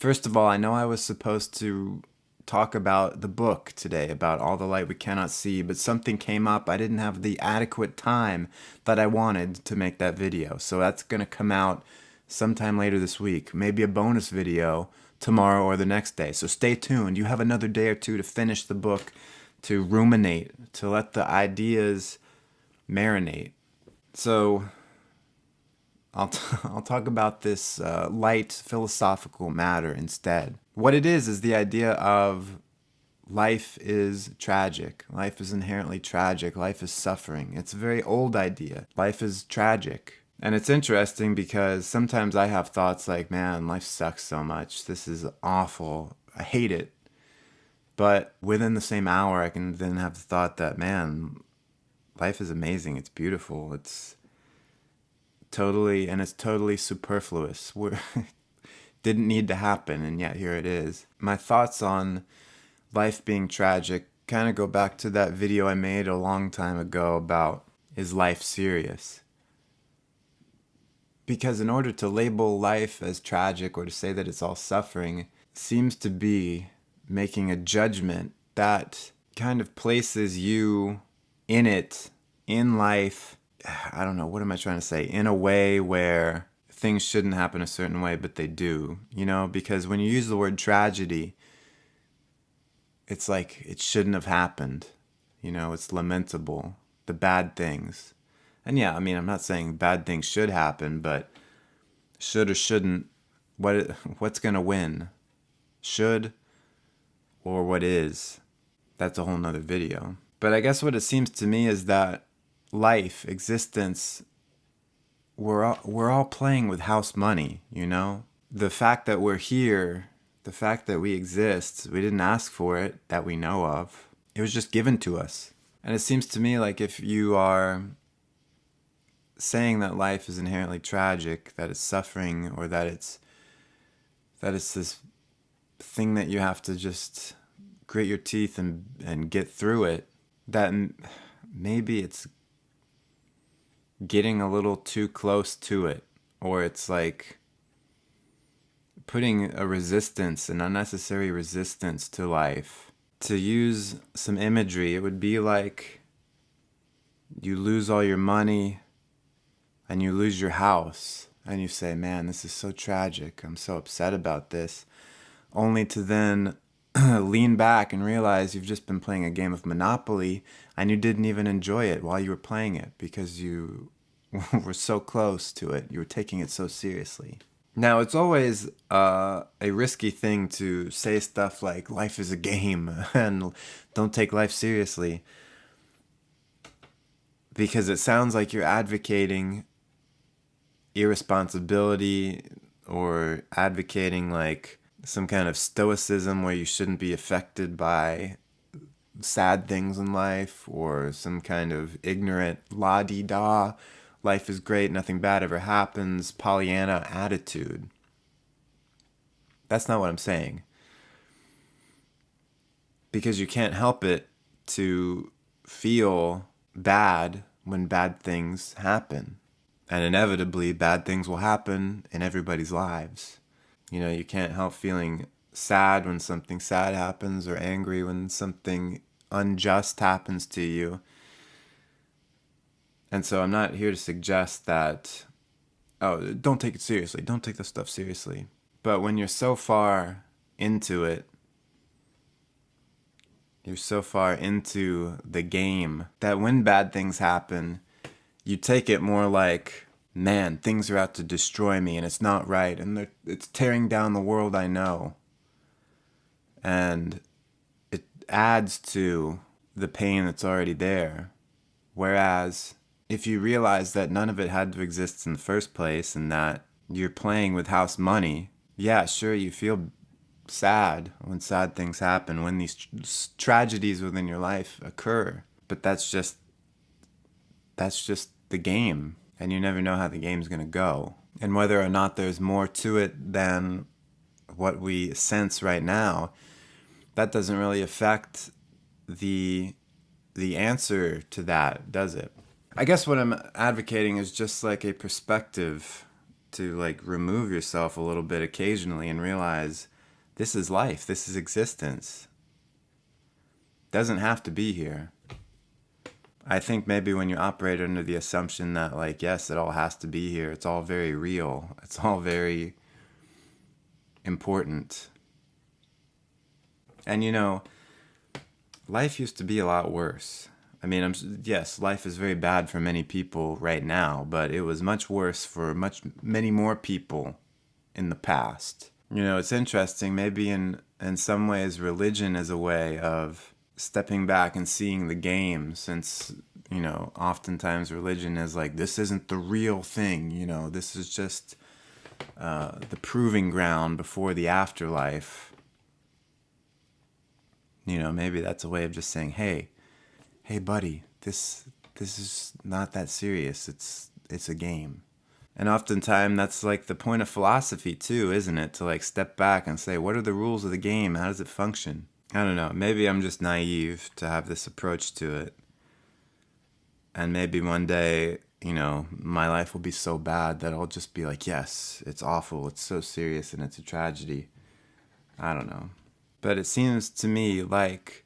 First of all, I know I was supposed to talk about the book today, about All the Light We Cannot See, but something came up. I didn't have the adequate time that I wanted to make that video. So that's going to come out sometime later this week. Maybe a bonus video tomorrow or the next day. So stay tuned. You have another day or two to finish the book, to ruminate, to let the ideas marinate. So I'll talk about this light philosophical matter instead. What it is the idea of life is tragic. Life is inherently tragic. Life is suffering. It's a very old idea. Life is tragic. And it's interesting because sometimes I have thoughts like, man, life sucks so much. This is awful. I hate it. But within the same hour, I can then have the thought that, man, life is amazing. It's beautiful. It's totally superfluous. Didn't need to happen, and yet here it is. My thoughts on life being tragic kind of go back to that video I made a long time ago about, is life serious? Because in order to label life as tragic or to say that it's all suffering seems to be making a judgment that kind of places you in it, in life. I don't know, what am I trying to say? In a way where things shouldn't happen a certain way, but they do, because when you use the word tragedy, it's like it shouldn't have happened. It's lamentable, the bad things. And yeah, I mean, I'm not saying bad things should happen, but should or shouldn't, what's going to win? Should or what is? That's a whole nother video. But I guess what it seems to me is that life, existence, we're all playing with house money, The fact that we're here, the fact that we exist, we didn't ask for it that we know of. It was just given to us. And it seems to me like if you are saying that life is inherently tragic, that it's suffering, or that it's this thing that you have to just grit your teeth and get through it, that maybe it's getting a little too close to it, or it's like putting an unnecessary resistance to life. To use some imagery, it would be like you lose all your money and you lose your house, and you say, man, this is so tragic, I'm so upset about this, only to then lean back and realize you've just been playing a game of Monopoly and you didn't even enjoy it while you were playing it because you were so close to it. You were taking it so seriously. Now, it's always a risky thing to say stuff like life is a game and don't take life seriously, because it sounds like you're advocating irresponsibility or advocating like some kind of stoicism where you shouldn't be affected by sad things in life, or some kind of ignorant la-di-da, life is great, nothing bad ever happens, Pollyanna attitude. That's not what I'm saying. Because you can't help it to feel bad when bad things happen. And inevitably, bad things will happen in everybody's lives. You can't help feeling sad when something sad happens, or angry when something unjust happens to you. And so I'm not here to suggest that, oh, don't take it seriously, don't take this stuff seriously. But when you're so far into it, you're so far into the game, that when bad things happen, you take it more like, man, things are out to destroy me and it's not right, and it's tearing down the world I know. And it adds to the pain that's already there. Whereas if you realize that none of it had to exist in the first place, and that you're playing with house money, yeah, sure, you feel sad when sad things happen, when these tragedies within your life occur. But that's just the game, and you never know how the game's going to go. And whether or not there's more to it than what we sense right now, that doesn't really affect the answer to that, does it? I guess what I'm advocating is just like a perspective to like remove yourself a little bit occasionally and realize this is life, this is existence. Doesn't have to be here. I think maybe when you operate under the assumption that like, yes, it all has to be here, it's all very real, it's all very important. And life used to be a lot worse. I mean, yes, life is very bad for many people right now, but it was much worse for many more people in the past. It's interesting. Maybe in some ways, religion is a way of stepping back and seeing the game, since, oftentimes religion is like, this isn't the real thing, this is just the proving ground before the afterlife. Maybe that's a way of just saying, hey buddy, this is not that serious. It's a game. And oftentimes that's like the point of philosophy too, isn't it? To like step back and say, what are the rules of the game? How does it function? I don't know. Maybe I'm just naive to have this approach to it. And maybe one day, my life will be so bad that I'll just be like, yes, it's awful. It's so serious and it's a tragedy. I don't know. But it seems to me like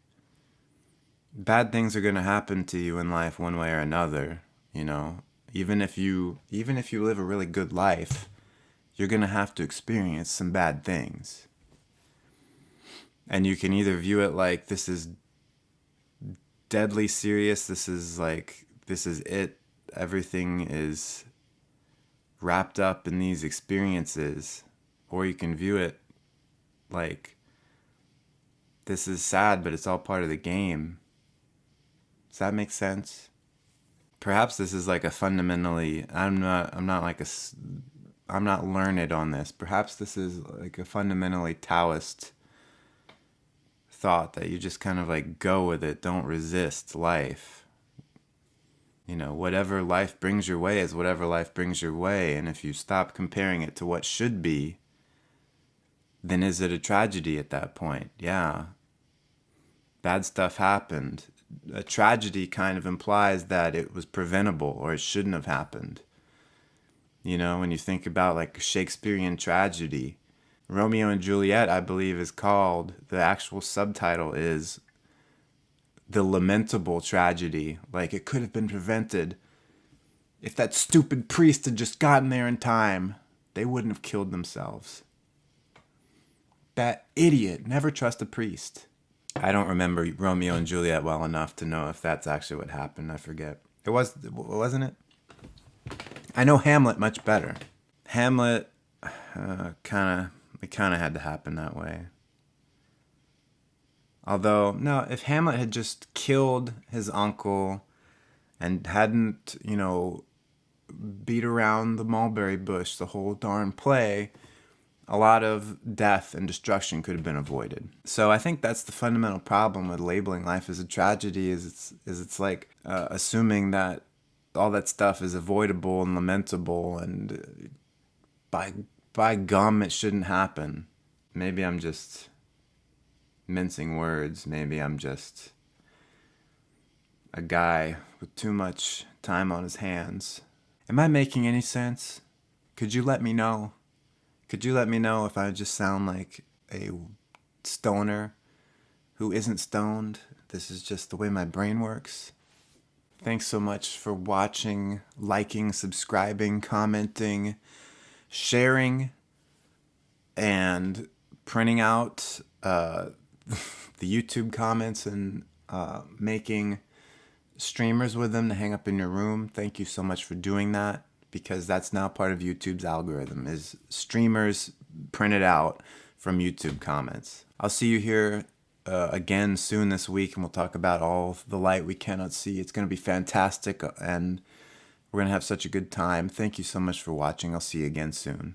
bad things are going to happen to you in life one way or another, Even if you live a really good life, you're going to have to experience some bad things. And you can either view it like this is deadly serious, this is it, everything is wrapped up in these experiences, or you can view it like this is sad, but it's all part of the game. Does that make sense? Perhaps this is like a fundamentally, I'm not learned on this. Perhaps this is like a fundamentally Taoist thought that you just kind of like go with it, don't resist life. Whatever life brings your way is whatever life brings your way. And if you stop comparing it to what should be, then is it a tragedy at that point? Yeah. Bad stuff happened. A tragedy kind of implies that it was preventable or it shouldn't have happened. When you think about like Shakespearean tragedy, Romeo and Juliet, I believe, is called, the actual subtitle is The Lamentable Tragedy. Like, it could have been prevented. If that stupid priest had just gotten there in time, they wouldn't have killed themselves. That idiot. Never trust a priest. I don't remember Romeo and Juliet well enough to know if that's actually what happened. I forget. It was, wasn't it? I know Hamlet much better. Hamlet, it kind of had to happen that way. Although, no, if Hamlet had just killed his uncle and hadn't, beat around the mulberry bush the whole darn play, a lot of death and destruction could have been avoided. So I think that's the fundamental problem with labeling life as a tragedy, is it's like assuming that all that stuff is avoidable and lamentable, and by gum, it shouldn't happen. Maybe I'm just mincing words. Maybe I'm just a guy with too much time on his hands. Am I making any sense? Could you let me know? Could you let me know if I just sound like a stoner who isn't stoned? This is just the way my brain works. Thanks so much for watching, liking, subscribing, commenting, sharing, and printing out the YouTube comments and making streamers with them to hang up in your room. Thank you so much for doing that, because that's now part of YouTube's algorithm, is streamers printed out from YouTube comments. I'll see you here again soon this week, and we'll talk about all the light we cannot see. It's going to be fantastic, and we're going to have such a good time. Thank you so much for watching. I'll see you again soon.